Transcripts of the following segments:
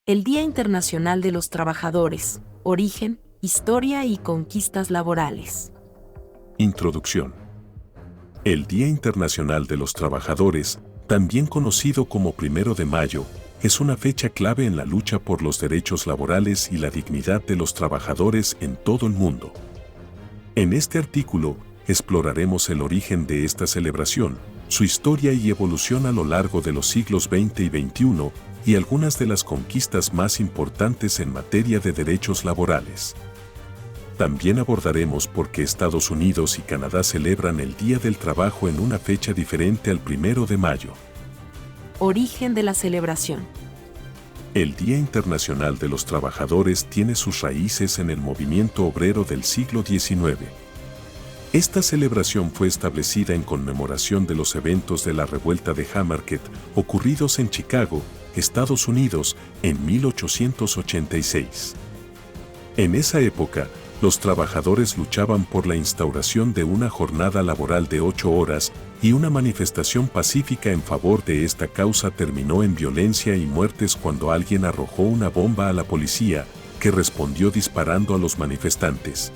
El Día Internacional de los Trabajadores, origen, historia y conquistas laborales. Introducción. El Día Internacional de los Trabajadores, también conocido como 1 de mayo, es una fecha clave en la lucha por los derechos laborales y la dignidad de los trabajadores en todo el mundo. En este artículo, exploraremos el origen de esta celebración, su historia y evolución a lo largo de los siglos XX y XXI, y algunas de las conquistas más importantes en materia de derechos laborales. También abordaremos por qué Estados Unidos y Canadá celebran el Día del Trabajo en una fecha diferente al 1 de mayo. Origen de la celebración. El Día Internacional de los Trabajadores tiene sus raíces en el movimiento obrero del siglo XIX. Esta celebración fue establecida en conmemoración de los eventos de la revuelta de Haymarket ocurridos en Chicago, Estados Unidos, en 1886. En esa época, los trabajadores luchaban por la instauración de una jornada laboral de 8 horas y una manifestación pacífica en favor de esta causa terminó en violencia y muertes cuando alguien arrojó una bomba a la policía, que respondió disparando a los manifestantes.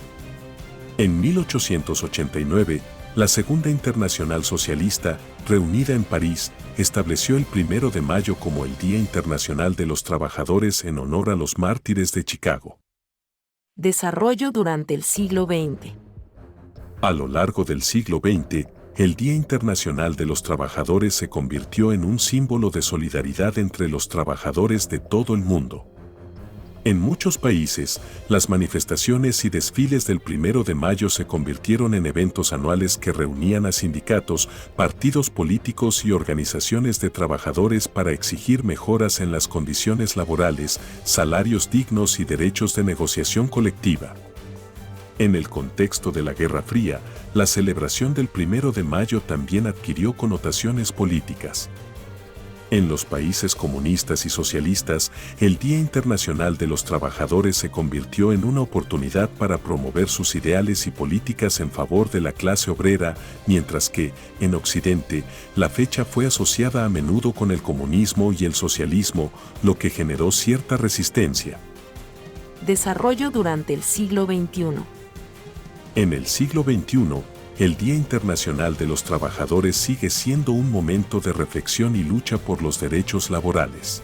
En 1889, la Segunda Internacional Socialista, reunida en París, estableció el 1 de mayo como el Día Internacional de los Trabajadores en honor a los mártires de Chicago. Desarrollo durante el siglo XX. A lo largo del siglo XX, el Día Internacional de los Trabajadores se convirtió en un símbolo de solidaridad entre los trabajadores de todo el mundo. En muchos países, las manifestaciones y desfiles del 1 de mayo se convirtieron en eventos anuales que reunían a sindicatos, partidos políticos y organizaciones de trabajadores para exigir mejoras en las condiciones laborales, salarios dignos y derechos de negociación colectiva. En el contexto de la Guerra Fría, la celebración del 1 de mayo también adquirió connotaciones políticas. En los países comunistas y socialistas, el Día Internacional de los Trabajadores se convirtió en una oportunidad para promover sus ideales y políticas en favor de la clase obrera, mientras que, en Occidente, la fecha fue asociada a menudo con el comunismo y el socialismo, lo que generó cierta resistencia. Desarrollo durante el siglo XXI. En el siglo XXI, el Día Internacional de los Trabajadores sigue siendo un momento de reflexión y lucha por los derechos laborales.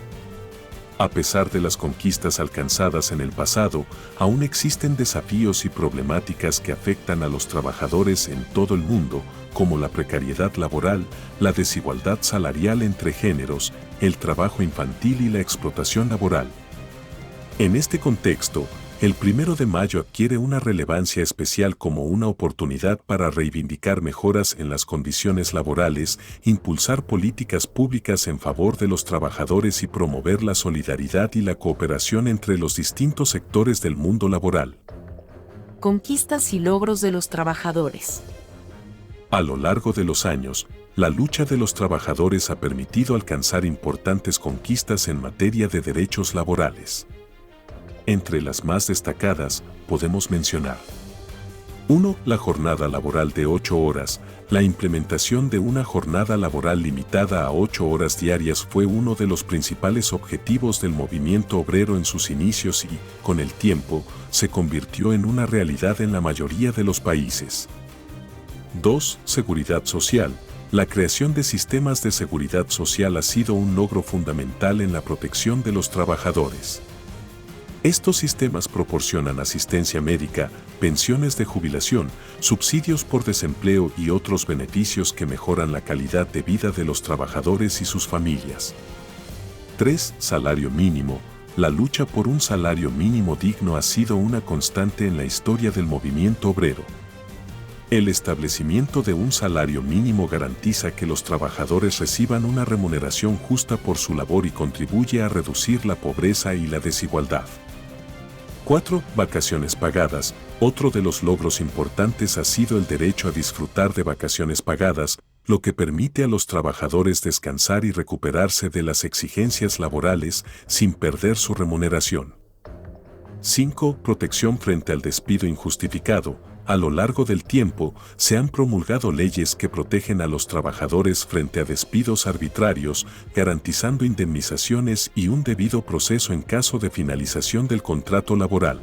A pesar de las conquistas alcanzadas en el pasado, aún existen desafíos y problemáticas que afectan a los trabajadores en todo el mundo, como la precariedad laboral, la desigualdad salarial entre géneros, el trabajo infantil y la explotación laboral. En este contexto, el 1 de mayo adquiere una relevancia especial como una oportunidad para reivindicar mejoras en las condiciones laborales, impulsar políticas públicas en favor de los trabajadores y promover la solidaridad y la cooperación entre los distintos sectores del mundo laboral. Conquistas y logros de los trabajadores. A lo largo de los años, la lucha de los trabajadores ha permitido alcanzar importantes conquistas en materia de derechos laborales. Entre las más destacadas, podemos mencionar 1. La jornada laboral de 8 horas. La implementación de una jornada laboral limitada a 8 horas diarias fue uno de los principales objetivos del movimiento obrero en sus inicios y, con el tiempo, se convirtió en una realidad en la mayoría de los países. 2. Seguridad social. La creación de sistemas de seguridad social ha sido un logro fundamental en la protección de los trabajadores. Estos sistemas proporcionan asistencia médica, pensiones de jubilación, subsidios por desempleo y otros beneficios que mejoran la calidad de vida de los trabajadores y sus familias. 3. Salario mínimo. La lucha por un salario mínimo digno ha sido una constante en la historia del movimiento obrero. El establecimiento de un salario mínimo garantiza que los trabajadores reciban una remuneración justa por su labor y contribuye a reducir la pobreza y la desigualdad. 4. Vacaciones pagadas. Otro de los logros importantes ha sido el derecho a disfrutar de vacaciones pagadas, lo que permite a los trabajadores descansar y recuperarse de las exigencias laborales sin perder su remuneración. 5. Protección frente al despido injustificado. a lo largo del tiempo, se han promulgado leyes que protegen a los trabajadores frente a despidos arbitrarios, garantizando indemnizaciones y un debido proceso en caso de finalización del contrato laboral.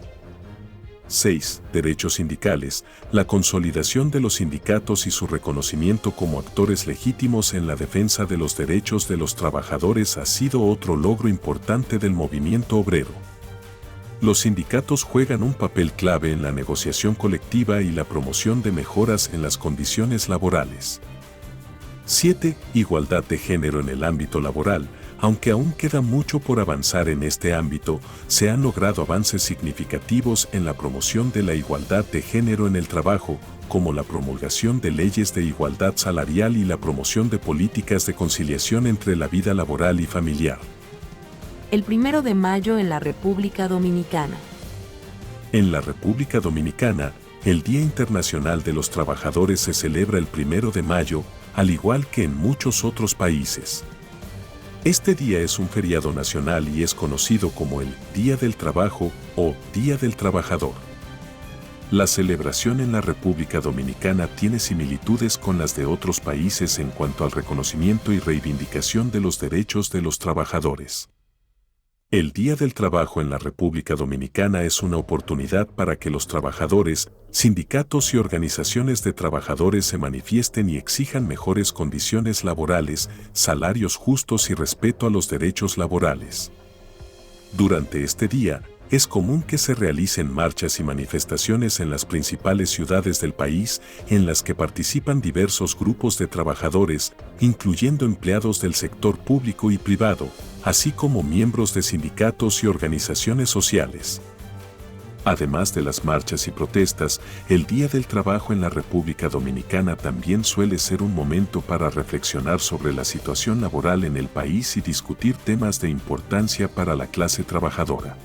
6. Derechos sindicales. La consolidación de los sindicatos y su reconocimiento como actores legítimos en la defensa de los derechos de los trabajadores ha sido otro logro importante del movimiento obrero. Los sindicatos juegan un papel clave en la negociación colectiva y la promoción de mejoras en las condiciones laborales. 7. Igualdad de género en el ámbito laboral. Aunque aún queda mucho por avanzar en este ámbito, se han logrado avances significativos en la promoción de la igualdad de género en el trabajo, como la promulgación de leyes de igualdad salarial y la promoción de políticas de conciliación entre la vida laboral y familiar. El 1 de mayo en la República Dominicana. En la República Dominicana, el Día Internacional de los Trabajadores se celebra el 1 de mayo, al igual que en muchos otros países. Este día es un feriado nacional y es conocido como el Día del Trabajo o Día del Trabajador. La celebración en la República Dominicana tiene similitudes con las de otros países en cuanto al reconocimiento y reivindicación de los derechos de los trabajadores. El Día del Trabajo en la República Dominicana es una oportunidad para que los trabajadores, sindicatos y organizaciones de trabajadores se manifiesten y exijan mejores condiciones laborales, salarios justos y respeto a los derechos laborales. Durante este día, es común que se realicen marchas y manifestaciones en las principales ciudades del país en las que participan diversos grupos de trabajadores, incluyendo empleados del sector público y privado, así como miembros de sindicatos y organizaciones sociales. Además de las marchas y protestas, el Día del Trabajo en la República Dominicana también suele ser un momento para reflexionar sobre la situación laboral en el país y discutir temas de importancia para la clase trabajadora.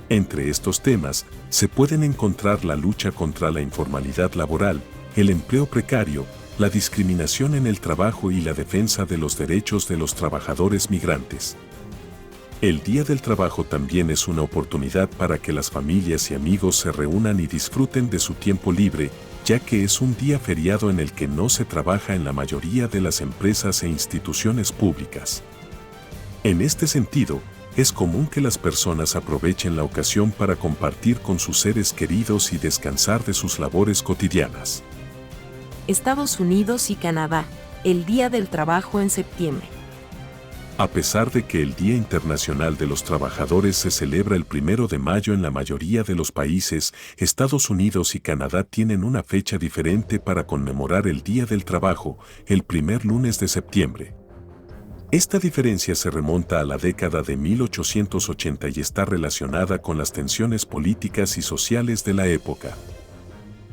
Entre estos temas, se pueden encontrar la lucha contra la informalidad laboral, el empleo precario, la discriminación en el trabajo y la defensa de los derechos de los trabajadores migrantes. El Día del Trabajo también es una oportunidad para que las familias y amigos se reúnan y disfruten de su tiempo libre, ya que es un día feriado en el que no se trabaja en la mayoría de las empresas e instituciones públicas. En este sentido, es común que las personas aprovechen la ocasión para compartir con sus seres queridos y descansar de sus labores cotidianas. Estados Unidos y Canadá, el Día del Trabajo en septiembre. A pesar de que el Día Internacional de los Trabajadores se celebra el 1 de mayo en la mayoría de los países, Estados Unidos y Canadá tienen una fecha diferente para conmemorar el Día del Trabajo, el primer lunes de septiembre. Esta diferencia se remonta a la década de 1880 y está relacionada con las tensiones políticas y sociales de la época.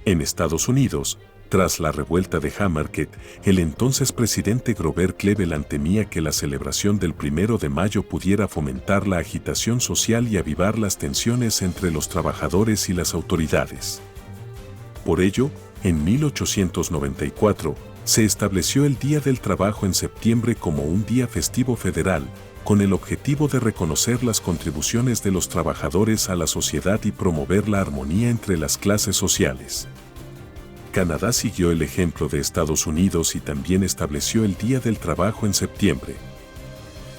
En Estados Unidos, tras la revuelta de Haymarket, el entonces presidente Grover Cleveland temía que la celebración del 1 de mayo pudiera fomentar la agitación social y avivar las tensiones entre los trabajadores y las autoridades. Por ello, en 1894, se estableció el Día del Trabajo en septiembre como un día festivo federal, con el objetivo de reconocer las contribuciones de los trabajadores a la sociedad y promover la armonía entre las clases sociales. Canadá siguió el ejemplo de Estados Unidos y también estableció el Día del Trabajo en septiembre.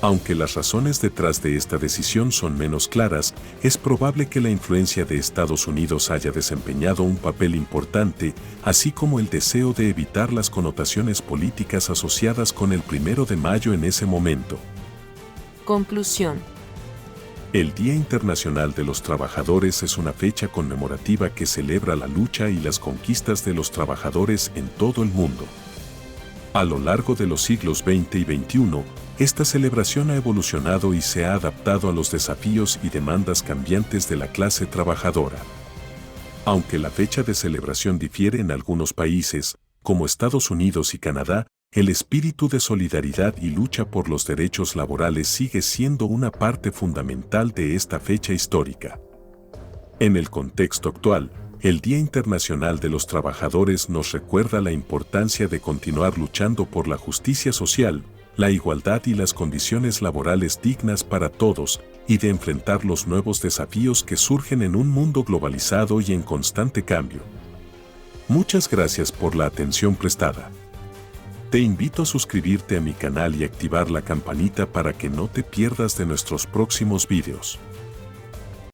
Aunque las razones detrás de esta decisión son menos claras, es probable que la influencia de Estados Unidos haya desempeñado un papel importante, así como el deseo de evitar las connotaciones políticas asociadas con el 1 de mayo en ese momento. Conclusión. El Día Internacional de los Trabajadores es una fecha conmemorativa que celebra la lucha y las conquistas de los trabajadores en todo el mundo. A lo largo de los siglos XX y XXI, esta celebración ha evolucionado y se ha adaptado a los desafíos y demandas cambiantes de la clase trabajadora. Aunque la fecha de celebración difiere en algunos países, como Estados Unidos y Canadá, el espíritu de solidaridad y lucha por los derechos laborales sigue siendo una parte fundamental de esta fecha histórica. En el contexto actual, el Día Internacional de los Trabajadores nos recuerda la importancia de continuar luchando por la justicia social, la igualdad y las condiciones laborales dignas para todos, y de enfrentar los nuevos desafíos que surgen en un mundo globalizado y en constante cambio. Muchas gracias por la atención prestada. Te invito a suscribirte a mi canal y activar la campanita para que no te pierdas de nuestros próximos vídeos.